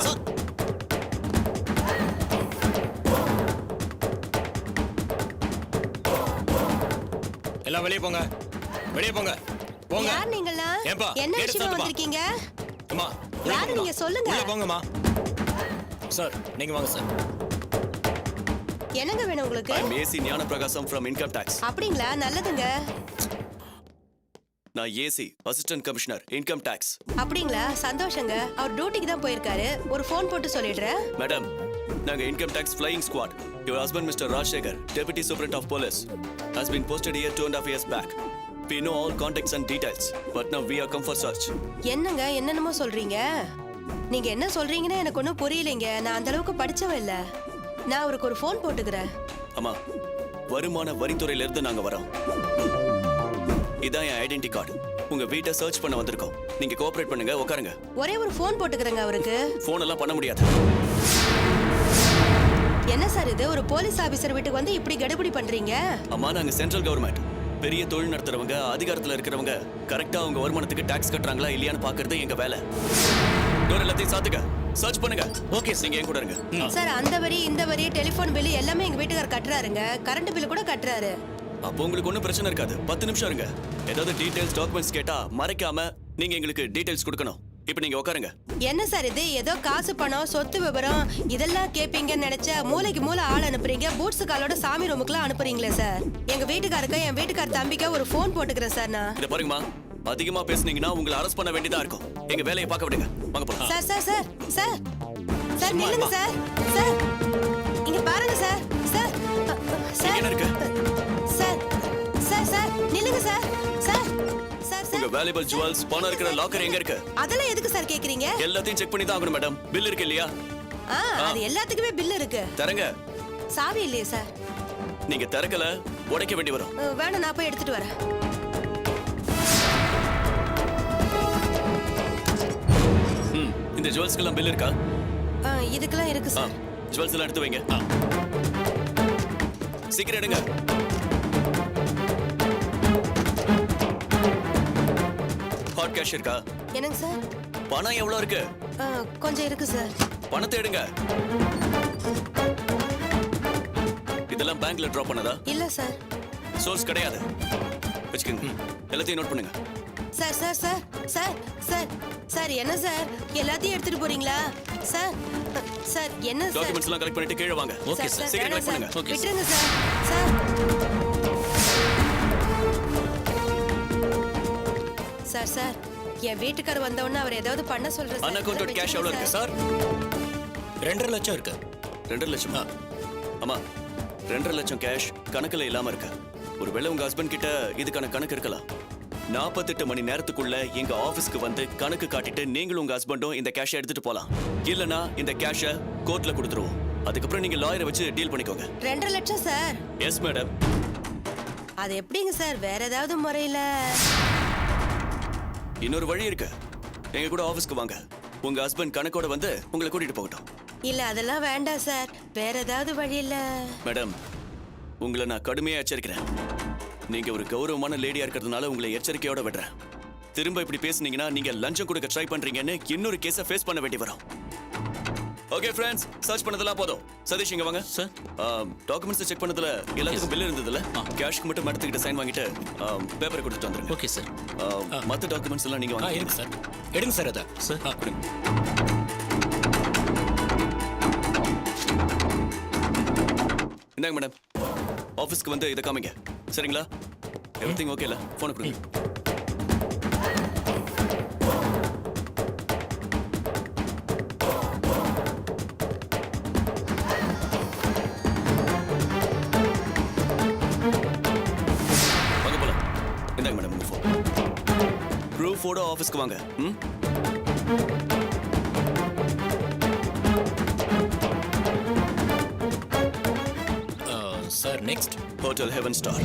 Sir. எல்லாம் வெளியே போங்க, வெளியே போங்க, போங்க. யார் நீங்களா? ஏன்பா, என்ன கேட்டு விஷயமா சொல்லுமா. வந்திருக்கீங்க? அம்மா, உள்ள யாரு போங்கம்மா. நீங்க சொல்லுங்க. உள்ள போங்கம்மா. சார், நீங்க வாங்க சார். என்னங்க வேணும் உங்களுக்கு? I'm AC ஞான பிரகாசம் from Income Tax. அப்படிங்களா? நல்லதுங்க. நான் AC assistant commissioner income tax. அப்படிங்களா? சந்தோஷங்க. அவர் டியூட்டிக்கு தான் போயிருக்காரு. ஒரு ஃபோன் போட்டு சொல்லிடுறேன். மேடம், நாங்க income tax flying squad. Your husband Mr. Rajshekhar, Deputy Superintendent of Police, has been posted here 2.5 years back. We know all contacts and details, but now we are come for search. என்னங்க என்னென்னமோ சொல்றீங்க? நீங்க என்ன சொல்றீங்கன்னு எனக்கு ஒன்றும் புரியலைங்க. நான் அந்த அளவுக்கு படிச்சவ இல்ல. நான் அவருக்கு ஒரு ஃபோன் போட்டுக்கிறேன். அம்மா, வருமான வரித்துறையில இருந்து நாங்க வரோம். இதான் என் ஐடென்டி கார்டு. உங்க வீட்டை சர்ச் பண்ண வந்திருக்கோம். நீங்க கோஆபரேட் பண்ணுங்க, உட்காருங்க. ஒரே ஒரு ஃபோன் போட்டுக்கிறேங்க அவருக்கு. ஃபோன் எல்லாம் பண்ண முடியாது. என்ன சார் இது? ஒரு போலீஸ் ஆபீசர் வீட்டுக்கு வந்து இப்படி கடுபிடி பண்றீங்க? அம்மா, நாங்க சென்ட்ரல் கவர்மெண்ட். பெரிய தொழில் நடத்துறவங்க, அதிகாரத்துல இருக்கிறவங்க கரெக்டா அவங்க வருமானத்துக்கு டாக்ஸ் கட்டுறாங்களா இல்லையான்னு பாக்குறது எங்க வேலை. டோர் எல்லாத்தையும் சாத்துங்க, சர்ச் பண்ணுங்க. ஓகே, நீங்க என் கூட இருங்க. சார், அந்த வரி இந்த வரி டெலிபோன் பில் எல்லாமே எங்க வீட்டுக்காரர் கட்டுறாருங்க. கரண்ட் பில் கூட கட்டுறாரு. அப்போ உங்களுக்கு ஒன்றும் பிரச்சனை இருக்காது. 10 நிமிஷம் இருங்க. ஏதாவது டீடைல்ஸ் டாக்குமெண்ட்ஸ் கேட்டா மறைக்காம நீங்க எங்களுக்கு டீடைல்ஸ் கொடுக்கணும். இப்போ நீங்க உட்காருங்க. என்ன சார் இது? ஏதோ காசு பணம் சொத்து விவரம் இதெல்லாம் கேப்பீங்கன்னு நினைச்சா மூளைக்கு மூளை ஆள் அனுப்புறீங்க. பூட்ஸ் காலோட சாமி ரூமுக்குலாம் அனுப்புறீங்களே சார். எங்க வீட்டுக்காருக்கு என் வீட்டுக்கார தம்பிக்கு ஒரு ஃபோன் போட்டுக்கிறேன் சார். நான் இத பாருங்கம்மா, அதிகமா பேசுனீங்கன்னா உங்களை அரெஸ்ட் பண்ண வேண்டியதா இருக்கும். எங்க வேலையை பார்க்க விடுங்க. வாங்க போலாம். Sir sir sir sir sir நில்லுங்க சார். சார் இங்க பாருங்க சார். சார் சார் என்ன இருக்கு? சார் சார் சார் நில்லுங்க சார். சார் சார் உங்க சார் வேல்யூபிள் ஜுவல்ஸ், பணம் இருக்கிற லாக்கர் எங்க இருக்கு? அதெல்லாம் எதுக்கு சார் கேக்குறீங்க? எல்லாத்தையும் செக் பண்ணி தான் ஆகணும் மேடம். பில் இருக்கு இல்லையா? அது எல்லாத்துக்குமே பில் இருக்கு. தரங்க. சாவி இல்லையே சார். நீங்க திறக்கல, உடைக்க வேண்டி வரும். வேணாம், நான் போய் எடுத்துட்டு வரேன். இந்த ஜுவல்ஸ்க்கெல்லாம் பில் இருக்கா? இதுக்கெல்லாம் இருக்கு சார். ஜுவல்ஸ் எல்லாம் எடுத்து வைங்க. சீக்கிரம் எடுங்க. ஹாட் கேஷ் இருக்கா? என்னங்க சார்? பணம் எவ்வளவு இருக்கு? கொஞ்சம் இருக்கு சார். பணத்தை எடுங்க. இதெல்லாம் பேங்க்ல டிராப் பண்ணதா? இல்ல சார். சோர்ஸ் கிடையாது. வச்சுக்கோங்க. எல்லாத்தையும் நோட் பண்ணுங்க. Sir sir sir sir sir sir என்ன சார் எல்லாத்தையும் எடுத்துட்டு போறீங்களா சார்? சார் என்ன சார்? டாக்குமெண்ட்ஸ் எல்லாம் கலெக்ட் பண்ணிட்டு கீழே வாங்க. Okay sir. சீக்கிரம் கலெக்ட் பண்ணுங்க. ஓகே விட்டுருங்க சார். சார் சார் சார் என் வீட்டுக்காரர் வந்த உடனே அவர் ஏதாவது பண்ண சொல்றாரு. அன்அக்கவுண்டட் கேஷ் எவ்வளவு இருக்கு சார்? 2.5 லட்சம் இருக்கு. 2.5 லட்சமா? ஆமா, 2.5 லட்சம் கேஷ் கணக்குல இல்லாம இருக்கு. ஒருவேளை உங்க ஹஸ்பண்ட் கிட்ட இதுக்கான கணக்கு இருக்கலாம். 48 மணி நேரத்துக்குள்ள எங்க ஆபீஸ்க்கு வந்து கணக்கு காட்டிட்டு நீங்களும் உங்க ஹஸ்பண்டும் இந்த கேஷை எடுத்துட்டு போலாம். இல்லனா இந்த கேஷை கோர்ட்ல கொடுத்துருவோம். அதுக்கப்புறம் நீங்க லாயரை வச்சு டீல் பண்ணிக்கோங்க. 2.5 லட்சம் சார்? Yes madam. அது எப்படிங்க சார்? வேற ஏதாவது முறையில? இன்னொரு வழி இருக்கு. எங்க கூட ஆபீஸ்க்கு வாங்க. உங்க ஹஸ்பண்ட் கணக்கோட வந்து உங்களை கூட்டிட்டு போகட்டும். இல்ல அதெல்லாம் வேண்டாம் சார். வேற ஏதாவது வழியில? மேடம், உங்களை நான் கடுமையா எச்சரிக்கிறேன். நீங்க ஒரு கௌரவமான லேடியா இருக்கிறதுனால உங்களை எச்சரிக்கையோட விடுறேன். திரும்ப இப்படி பேசுனீங்கன்னா நீங்க லஞ்சம் கொடுக்க ட்ரை பண்றீங்கன்னு இன்னொரு கேஸை ஃபேஸ் பண்ண வேண்டி வரும். ஓகே ஃப்ரெண்ட்ஸ், சர்ச் பண்ணதெல்லாம் போதும். சதீஷ் இங்க வாங்க. சார், டாக்குமெண்ட்ஸ் செக் பண்ணதுல எல்லாத்துக்கும் பில் இருந்ததுல கேஷ்க்கு மட்டும் மேடத்துக்கிட்ட சைன் வாங்கிட்டு பேப்பரை கொடுத்துட்டு வந்துருங்க. Okay sir. மற்ற டாக்குமெண்ட்ஸ் எல்லாம் நீங்க வாங்க. இருக்கு சார். எடுங்க சார் அதை. சார் கொடுங்க. இந்தாங்க மேடம், ஆஃபீஸ்க்கு வந்து இதை காமிங்க. சரிங்களா? எவ்ரிதிங் ஓகேல? ஃபோனை கொடுங்க. வாங்க போலாம். இந்தாங்க மேடம் உங்க ஃபோன். ப்ரூஃபோட ஆஃபீஸ்க்கு வாங்க. Sir, next hotel heaven star.